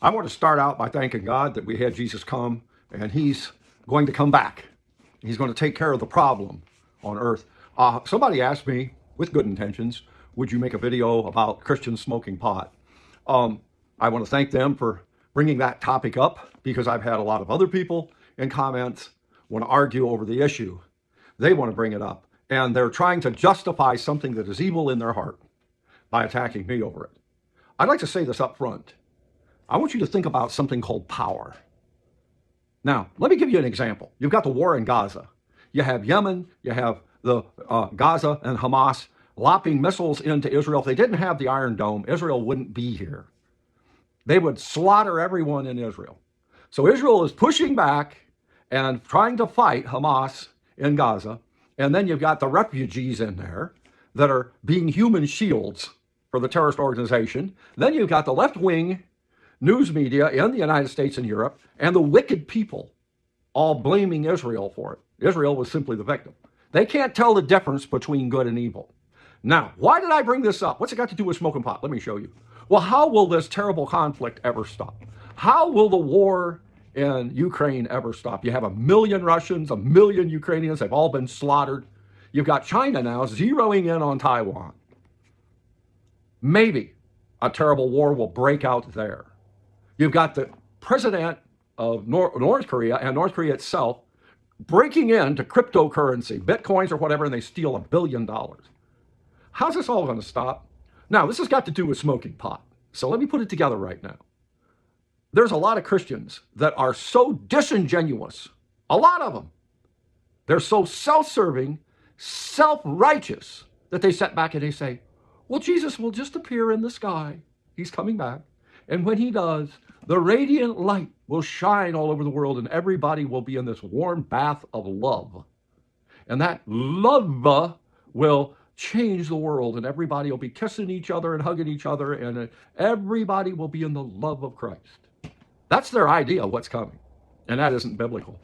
I want to start out by thanking God that we had Jesus come, and he's going to come back. He's going to take care of the problem on earth. Somebody asked me, with good intentions, would you make a video about Christians smoking pot? I want to thank them for bringing that topic up, because I've had a lot of other people in comments want to argue over the issue. They want to bring it up, and they're trying to justify something that is evil in their heart by attacking me over it. I'd like to say this up front. I want you to think about something called power. Now, let me give you an example. You've got the war in Gaza. You have Yemen, you have the Gaza and Hamas lopping missiles into Israel. If they didn't have the Iron Dome, Israel wouldn't be here. They would slaughter everyone in Israel. So Israel is pushing back and trying to fight Hamas in Gaza. And then you've got the refugees in there that are being human shields for the terrorist organization. Then you've got the left-wing news media in the United States and Europe, and the wicked people all blaming Israel for it. Israel was simply the victim. They can't tell the difference between good and evil. Now, why did I bring this up? What's it got to do with smoking pot? Let me show you. Well, how will this terrible conflict ever stop? How will the war in Ukraine ever stop? You have 1 million Russians, 1 million Ukrainians. They've all been slaughtered. You've got China now zeroing in on Taiwan. Maybe a terrible war will break out there. You've got the president of North Korea and North Korea itself breaking into cryptocurrency, bitcoins or whatever, and they steal $1 billion. How's this all going to stop? Now, this has got to do with smoking pot. So let me put it together right now. There's a lot of Christians that are so disingenuous, a lot of them. They're so self-serving, self-righteous, that they sit back and they say, well, Jesus will just appear in the sky. He's coming back. And when he does, the radiant light will shine all over the world, and everybody will be in this warm bath of love. And that love will change the world, and everybody will be kissing each other and hugging each other, and everybody will be in the love of Christ. That's their idea of what's coming, and that isn't biblical.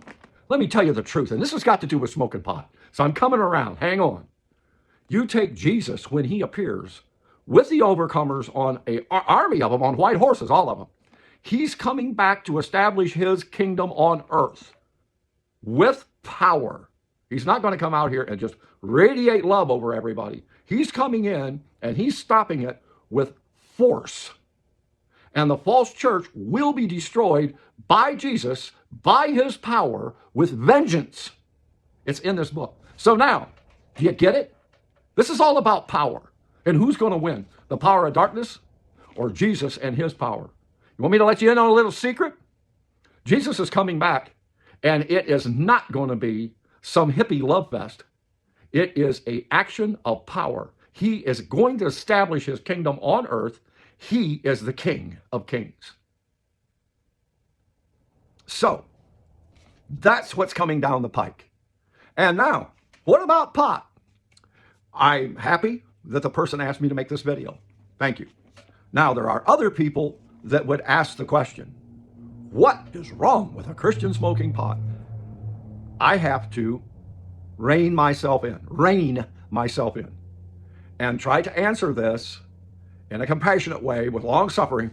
Let me tell you the truth, and this has got to do with smoking pot. So I'm coming around. Hang on. You take Jesus when he appears with the overcomers on an army of them on white horses, all of them. He's coming back to establish his kingdom on earth with power. He's not going to come out here and just radiate love over everybody. He's coming in and he's stopping it with force. And the false church will be destroyed by Jesus, by his power, with vengeance. It's in this book. So now, do you get it? This is all about power. And who's going to win? The power of darkness or Jesus and his power? You want me to let you in on a little secret? Jesus is coming back, and it is not going to be some hippie love fest. It is an action of power. He is going to establish his kingdom on earth. He is the King of Kings. So, that's what's coming down the pike. And now, what about pot? I'm happy that the person asked me to make this video. Thank you. Now, there are other people that would ask the question, what is wrong with a Christian smoking pot? I have to rein myself in, and try to answer this in a compassionate way with long suffering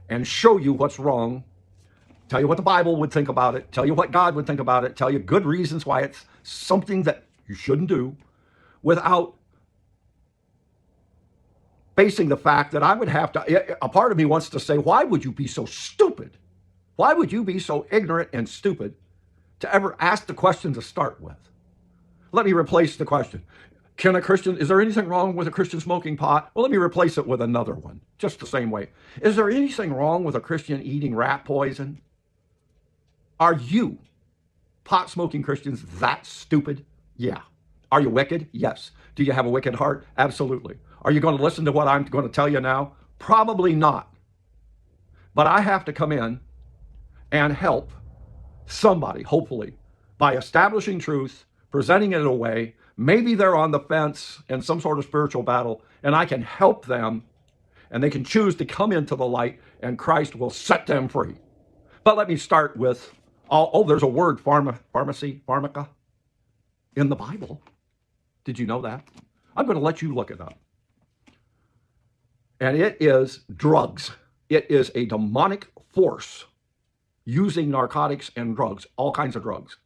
and show you what's wrong, tell you what the Bible would think about it, tell you what God would think about it, tell you good reasons why it's something that you shouldn't do, without facing the fact that I would have to, a part of me wants to say, why would you be so stupid? Why would you be so ignorant and stupid to ever ask the question to start with? Let me replace the question. Is there anything wrong with a Christian smoking pot? Well, let me replace it with another one, just the same way. Is there anything wrong with a Christian eating rat poison? Are you, pot-smoking Christians, that stupid? Yeah. Are you wicked? Yes. Do you have a wicked heart? Absolutely. Are you going to listen to what I'm going to tell you now? Probably not. But I have to come in and help somebody, hopefully, by establishing truth, presenting it in a way. Maybe they're on the fence in some sort of spiritual battle, and I can help them, and they can choose to come into the light, and Christ will set them free. But let me start with, there's a word, pharmaca, in the Bible. Did you know that? I'm going to let you look it up. And it is drugs. It is a demonic force using narcotics and drugs, all kinds of drugs.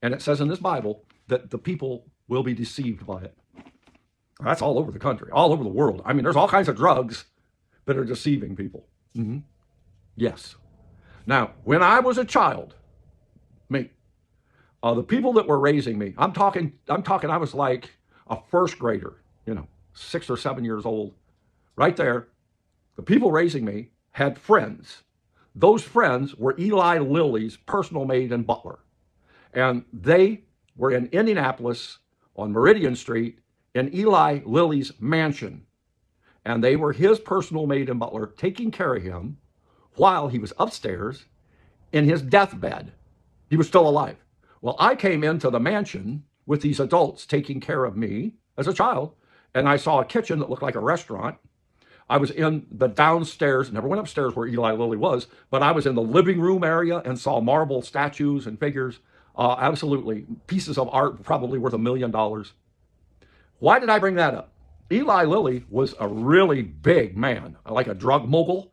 And it says in this Bible that the people will be deceived by it. That's all over the country, all over the world. I mean, there's all kinds of drugs that are deceiving people. Mm-hmm. Yes. Now, when I was a child, me, the people that were raising me, I'm talking, I was like a first grader, 6 or 7 years old. Right there, the people raising me had friends. Those friends were Eli Lilly's personal maid and butler. And they were in Indianapolis on Meridian Street in Eli Lilly's mansion. And they were his personal maid and butler taking care of him while he was upstairs in his deathbed. He was still alive. Well, I came into the mansion with these adults taking care of me as a child, and I saw a kitchen that looked like a restaurant. I was in the downstairs, never went upstairs where Eli Lilly was, but I was in the living room area and saw marble statues and figures. Absolutely. Pieces of art probably worth $1 million. Why did I bring that up? Eli Lilly was a really big man, like a drug mogul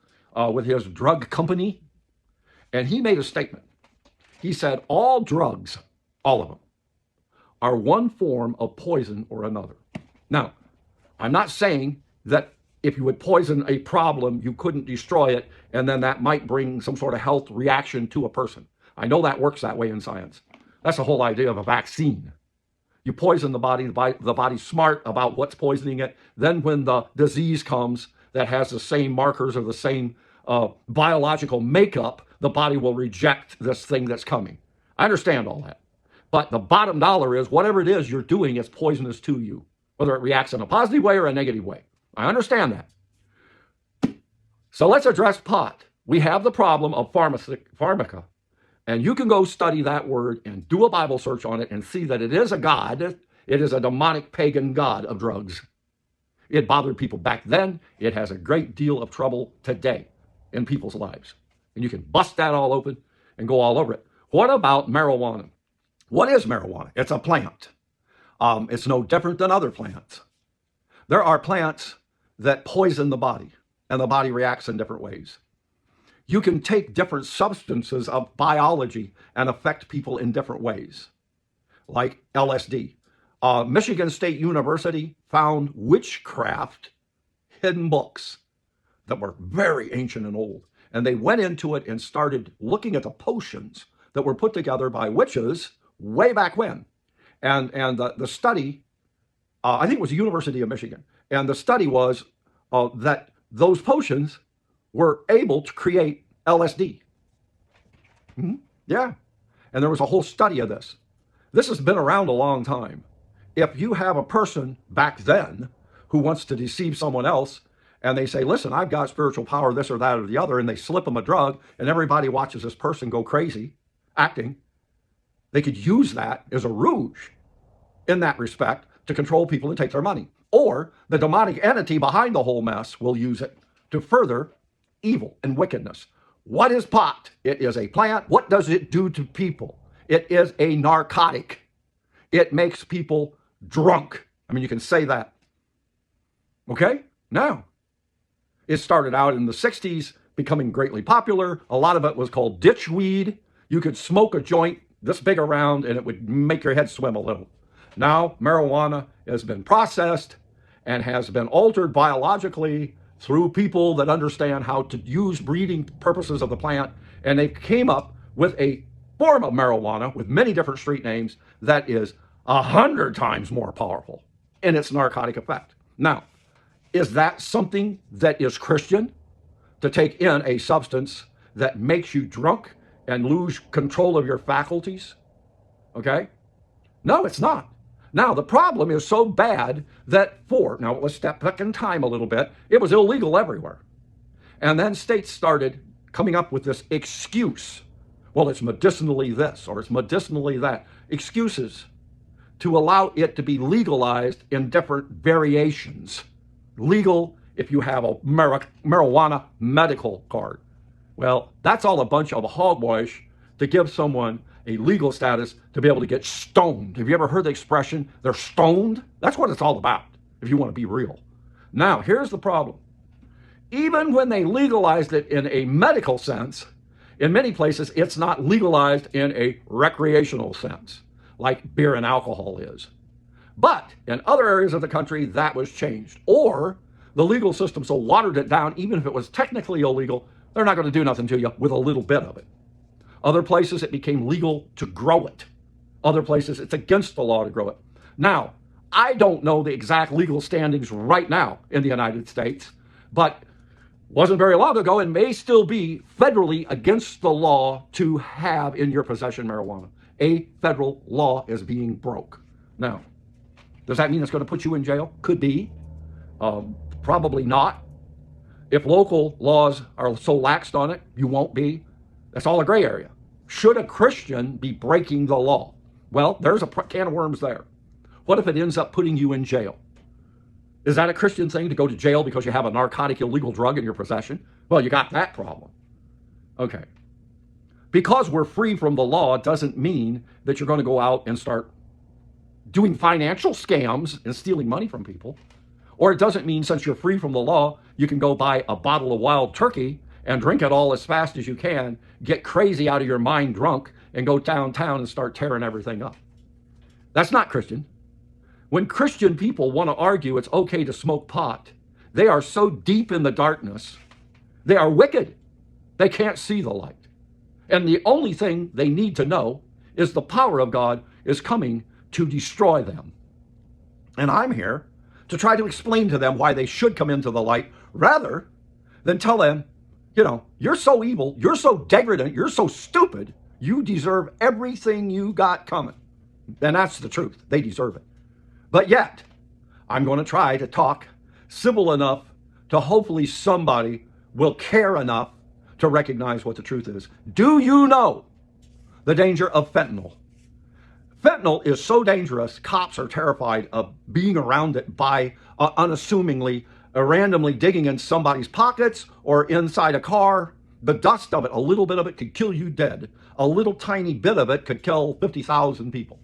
with his drug company. And he made a statement. He said, all drugs, all of them, are one form of poison or another. Now, I'm not saying that if you would poison a problem, you couldn't destroy it, and then that might bring some sort of health reaction to a person. I know that works that way in science. That's the whole idea of a vaccine. You poison the body's smart about what's poisoning it. Then when the disease comes that has the same markers or the same biological makeup, the body will reject this thing that's coming. I understand all that. But the bottom dollar is whatever it is you're doing is poisonous to you, whether it reacts in a positive way or a negative way. I understand that. So let's address pot. We have the problem of pharmaca. And you can go study that word and do a Bible search on it and see that it is a god. It is a demonic pagan god of drugs. It bothered people back then. It has a great deal of trouble today in people's lives. And you can bust that all open and go all over it. What about marijuana? What is marijuana? It's a plant. It's no different than other plants. There are plants that poison the body, and the body reacts in different ways. You can take different substances of biology and affect people in different ways, like LSD. Michigan State University found witchcraft hidden books that were very ancient and old. And they went into it and started looking at the potions that were put together by witches way back when. And the study, I think it was the University of Michigan, and the study was that those potions were able to create LSD. Mm-hmm. Yeah. And there was a whole study of this. This has been around a long time. If you have a person back then who wants to deceive someone else, and they say, listen, I've got spiritual power, this or that or the other, and they slip them a drug, and everybody watches this person go crazy, acting, they could use that as a rouge in that respect to control people and take their money. Or the demonic entity behind the whole mess will use it to further evil and wickedness. What is pot? It is a plant. What does it do to people? It is a narcotic. It makes people drunk. I mean, you can say that. Okay? Now, it started out in the 60s, becoming greatly popular. A lot of it was called ditchweed. You could smoke a joint this big around and it would make your head swim a little. Now, marijuana has been processed and has been altered biologically through people that understand how to use breeding purposes of the plant. And they came up with a form of marijuana with many different street names that is 100 times more powerful in its narcotic effect. Now, is that something that is Christian, to take in a substance that makes you drunk and lose control of your faculties? Okay? No, it's not. Now, the problem is so bad that now let's step back in time a little bit. It was illegal everywhere. And then states started coming up with this excuse. Well, it's medicinally this or it's medicinally that. Excuses to allow it to be legalized in different variations. Legal if you have a marijuana medical card. Well, that's all a bunch of hogwash to give someone a legal status to be able to get stoned. Have you ever heard the expression, they're stoned? That's what it's all about, if you want to be real. Now, here's the problem. Even when they legalized it in a medical sense, in many places, it's not legalized in a recreational sense, like beer and alcohol is. But in other areas of the country, that was changed. Or the legal system so watered it down, even if it was technically illegal, they're not going to do nothing to you with a little bit of it. Other places, it became legal to grow it. Other places, it's against the law to grow it. Now, I don't know the exact legal standings right now in the United States, but wasn't very long ago and may still be federally against the law to have in your possession marijuana. A federal law is being broke. Now, does that mean it's going to put you in jail? Could be. Probably not. If local laws are so laxed on it, you won't be. That's all a gray area. Should a Christian be breaking the law? Well, there's a can of worms there. What if it ends up putting you in jail? Is that a Christian thing to go to jail because you have a narcotic illegal drug in your possession? Well, you got that problem. Okay. Because we're free from the law doesn't mean that you're going to go out and start doing financial scams and stealing money from people. Or it doesn't mean since you're free from the law, you can go buy a bottle of wild turkey and drink it all as fast as you can, get crazy out of your mind drunk, and go downtown and start tearing everything up. That's not Christian. When Christian people want to argue it's okay to smoke pot, they are so deep in the darkness, they are wicked. They can't see the light. And the only thing they need to know is the power of God is coming to destroy them. And I'm here to try to explain to them why they should come into the light rather than tell them, you're so evil, you're so degradant, you're so stupid, you deserve everything you got coming. And that's the truth. They deserve it. But yet, I'm going to try to talk civil enough to hopefully somebody will care enough to recognize what the truth is. Do you know the danger of fentanyl? Fentanyl is so dangerous, cops are terrified of being around it by unassumingly, randomly digging in somebody's pockets or inside a car. The dust of it, a little bit of it could kill you dead. A little tiny bit of it could kill 50,000 people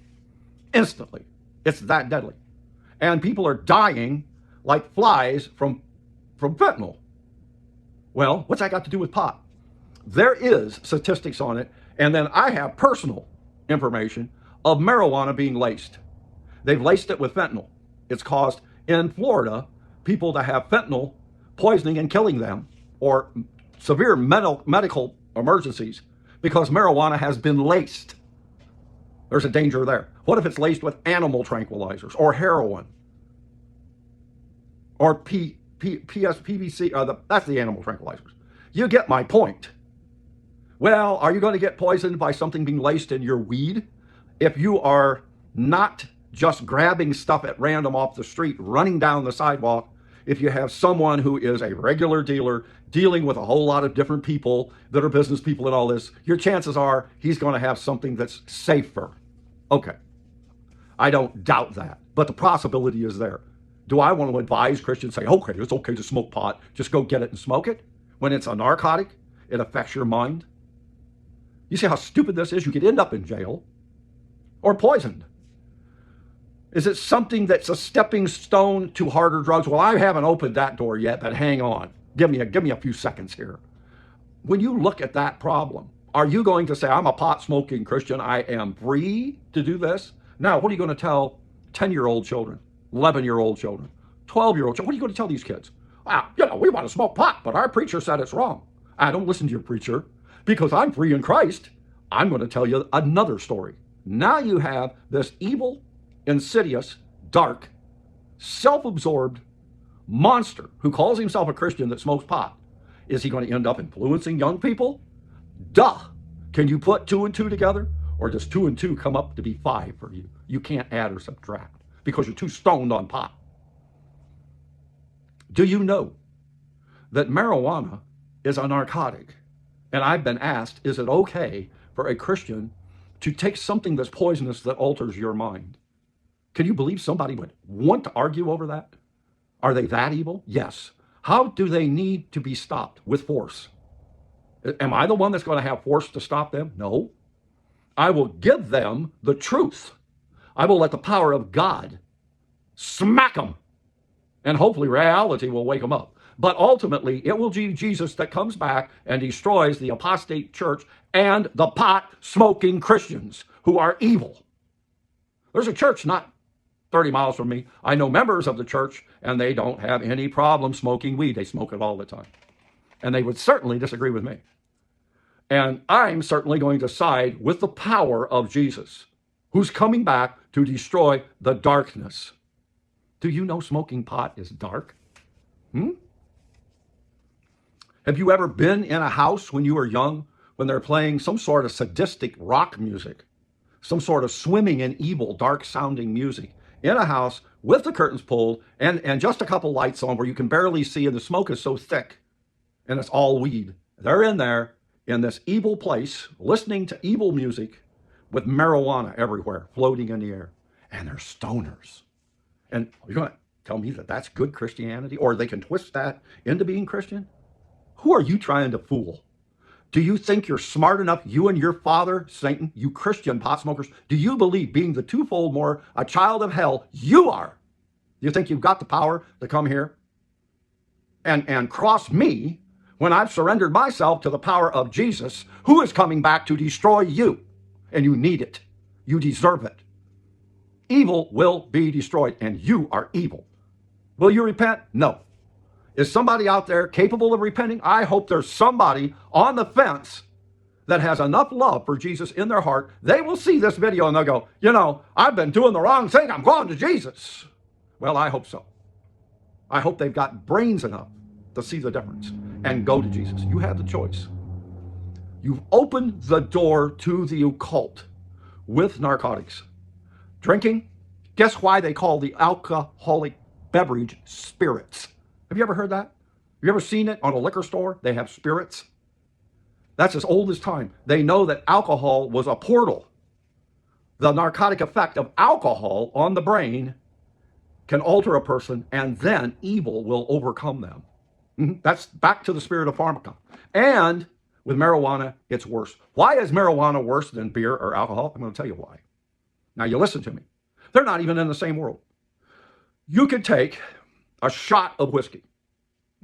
instantly. It's that deadly. And people are dying like flies from fentanyl. Well, what's that got to do with pot? There is statistics on it, and then I have personal information of marijuana being laced. They've laced it with fentanyl. It's caused, in Florida, people to have fentanyl poisoning and killing them, or severe medical emergencies, because marijuana has been laced. There's a danger there. What if it's laced with animal tranquilizers, or heroin, or PVC? That's the animal tranquilizers. You get my point. Well, are you going to get poisoned by something being laced in your weed? If you are not just grabbing stuff at random off the street, running down the sidewalk, if you have someone who is a regular dealer dealing with a whole lot of different people that are business people and all this, your chances are he's going to have something that's safer. Okay. I don't doubt that, but the possibility is there. Do I want to advise Christians, say, okay, it's okay to smoke pot, just go get it and smoke it? When it's a narcotic, it affects your mind. You see how stupid this is? You could end up in jail or poisoned. Is it something that's a stepping stone to harder drugs? Well, I haven't opened that door yet, but hang on. Give me a few seconds here. When you look at that problem, are you going to say, I'm a pot-smoking Christian, I am free to do this? Now, what are you going to tell 10-year-old children, 11-year-old children, 12-year-old children? What are you going to tell these kids? We want to smoke pot, but our preacher said it's wrong. I don't listen to your preacher because I'm free in Christ. I'm going to tell you another story. Now you have this evil, insidious, dark, self-absorbed monster who calls himself a Christian that smokes pot. Is he going to end up influencing young people? Duh. Can you put 2 and 2 together? Or does 2 and 2 come up to be 5 for you? You can't add or subtract because you're too stoned on pot. Do you know that marijuana is a narcotic? And I've been asked, is it okay for a Christian to take something that's poisonous that alters your mind? Can you believe somebody would want to argue over that? Are they that evil? Yes. How do they need to be stopped? With force. Am I the one that's going to have force to stop them? No. I will give them the truth. I will let the power of God smack them. And hopefully reality will wake them up. But ultimately, it will be Jesus that comes back and destroys the apostate church and the pot-smoking Christians who are evil. There's a church not 30 miles from me. I know members of the church, and they don't have any problem smoking weed. They smoke it all the time. And they would certainly disagree with me. And I'm certainly going to side with the power of Jesus, who's coming back to destroy the darkness. Do you know smoking pot is dark? Have you ever been in a house when you were young when they're playing some sort of sadistic rock music, some sort of swimming in evil, dark-sounding music in a house with the curtains pulled and just a couple lights on where you can barely see and the smoke is so thick and it's all weed? They're in there in this evil place listening to evil music with marijuana everywhere floating in the air. And they're stoners. And you're going to tell me that that's good Christianity, or they can twist that into being Christian? Who are you trying to fool? Do you think you're smart enough, you and your father, Satan, you Christian pot smokers? Do you believe, being the twofold more a child of hell you are? Do you think you've got the power to come here and cross me when I've surrendered myself to the power of Jesus, who is coming back to destroy you? And you need it. You deserve it. Evil will be destroyed, and you are evil. Will you repent? No. Is somebody out there capable of repenting? I hope there's somebody on the fence that has enough love for Jesus in their heart. They will see this video and they'll go, you know, I've been doing the wrong thing. I'm going to Jesus. Well, I hope so. I hope they've got brains enough to see the difference and go to Jesus. You have the choice. You've opened the door to the occult with narcotics. Drinking, guess why they call the alcoholic beverage spirits? Have you ever heard that? Have you ever seen it on a liquor store? They have spirits. That's as old as time. They know that alcohol was a portal. The narcotic effect of alcohol on the brain can alter a person, and then evil will overcome them. That's back to the spirit of pharmaca. And with marijuana, it's worse. Why is marijuana worse than beer or alcohol? I'm going to tell you why. Now, you listen to me. They're not even in the same world. You could take a shot of whiskey,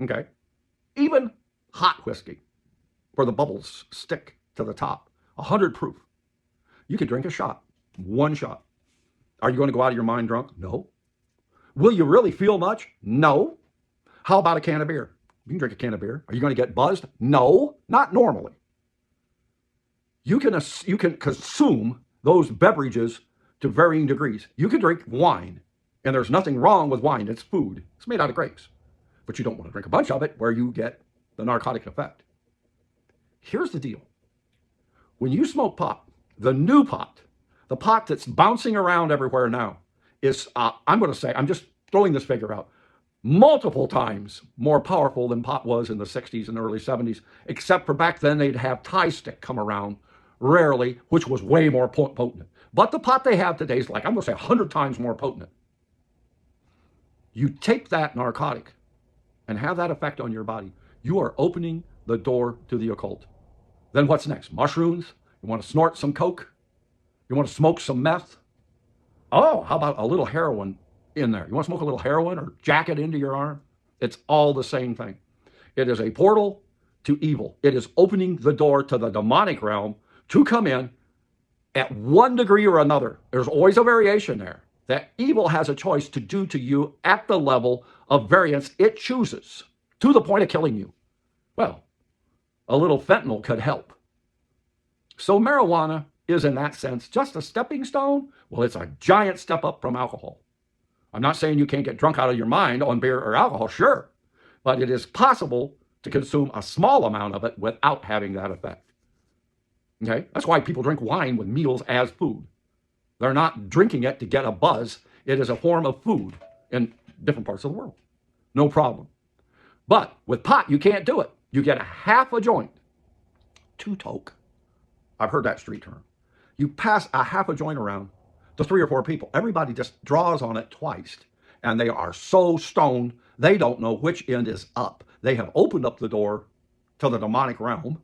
okay? Even hot whiskey, where the bubbles stick to the top, 100 proof. You could drink a shot, one shot. Are you going to go out of your mind drunk? No. Will you really feel much? No. How about a can of beer? You can drink a can of beer. Are you going to get buzzed? No, not normally. You can consume those beverages to varying degrees. You can drink wine, and there's nothing wrong with wine. It's food. It's made out of grapes. But you don't want to drink a bunch of it where you get the narcotic effect. Here's the deal. When you smoke pot, the new pot, the pot that's bouncing around everywhere now, is, I'm going to say, I'm just throwing this figure out, multiple times more powerful than pot was in the 60s and early 70s, except for back then they'd have Thai stick come around, rarely, which was way more potent. But the pot they have today is like, I'm going to say 100 times more potent. You take that narcotic and have that effect on your body, you are opening the door to the occult. Then what's next? Mushrooms? You want to snort some coke? You want to smoke some meth? Oh, how about a little heroin in there? You want to smoke a little heroin or jack it into your arm? It's all the same thing. It is a portal to evil. It is opening the door to the demonic realm to come in at one degree or another. There's always a variation there that evil has a choice to do to you at the level of variance it chooses, to the point of killing you. Well, a little fentanyl could help. So marijuana is, in that sense, just a stepping stone. Well, it's a giant step up from alcohol. I'm not saying you can't get drunk out of your mind on beer or alcohol, sure, but it is possible to consume a small amount of it without having that effect. Okay? That's why people drink wine with meals as food. They're not drinking it to get a buzz. It is a form of food in different parts of the world. No problem. But with pot, you can't do it. You get a half a joint, 2 toke. I've heard that street term. You pass a half a joint around to 3 or 4 people. Everybody just draws on it twice. And they are so stoned, they don't know which end is up. They have opened up the door to the demonic realm.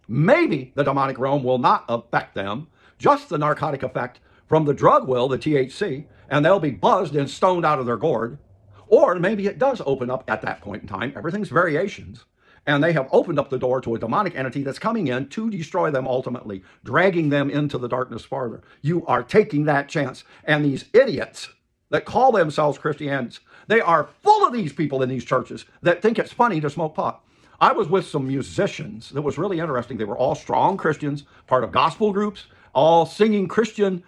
Maybe the demonic realm will not affect them, just the narcotic effect from the drug will, the THC, and they'll be buzzed and stoned out of their gourd. Or maybe it does open up at that point in time. Everything's variations. And they have opened up the door to a demonic entity that's coming in to destroy them ultimately, dragging them into the darkness farther. You are taking that chance. And these idiots that call themselves Christians, they are full of these people in these churches that think it's funny to smoke pot. I was with some musicians that was really interesting. They were all strong Christians, part of gospel groups, all singing Christian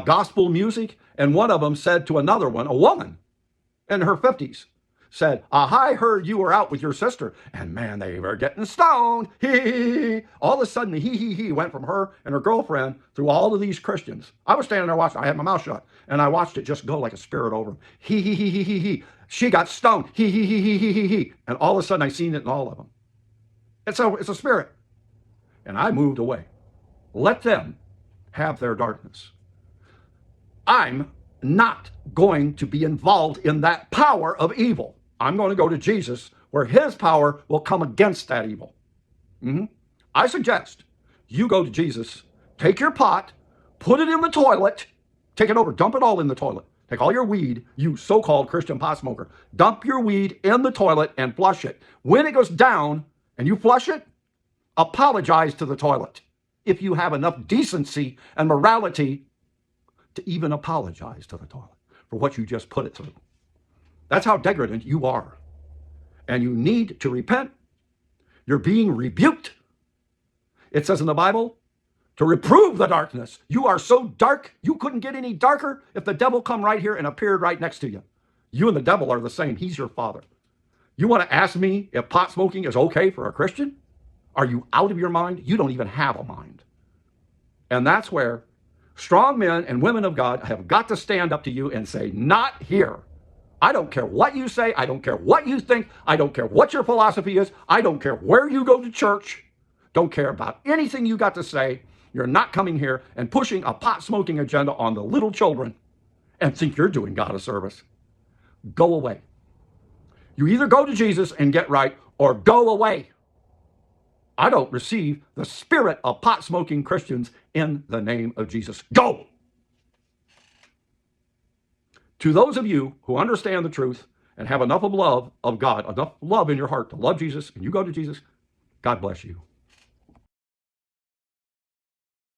gospel music. And one of them said to another one, a woman in her 50s, said, I heard you were out with your sister. And man, they were getting stoned. Hee. All of a sudden, the he went from her and her girlfriend through all of these Christians. I was standing there watching. I had my mouth shut. And I watched it just go like a spirit over them. He. She got stoned. He. And all of a sudden, I seen it in all of them. It's a spirit. And I moved away. Let them have their darkness. I'm not going to be involved in that power of evil. I'm going to go to Jesus, where his power will come against that evil. I suggest you go to Jesus, take your pot, put it in the toilet, take it over, dump it all in the toilet. Take all your weed, you so-called Christian pot smoker, dump your weed in the toilet and flush it. When it goes down and you flush it, apologize to the toilet. If you have enough decency and morality to even apologize to the toilet for what you just put it through. That's how degradant you are. And you need to repent. You're being rebuked. It says in the Bible, to reprove the darkness. You are so dark, you couldn't get any darker if the devil come right here and appeared right next to you. You and the devil are the same. He's your father. You want to ask me if pot smoking is okay for a Christian? Are you out of your mind? You don't even have a mind. And that's where strong men and women of God have got to stand up to you and say, not here. I don't care what you say. I don't care what you think. I don't care what your philosophy is. I don't care where you go to church. Don't care about anything you got to say. You're not coming here and pushing a pot smoking agenda on the little children and think you're doing God a service. Go away. You either go to Jesus and get right or go away. I don't receive the spirit of pot smoking Christians in the name of Jesus. Go! To those of you who understand the truth and have enough of love of God, enough love in your heart to love Jesus, and you go to Jesus, God bless you.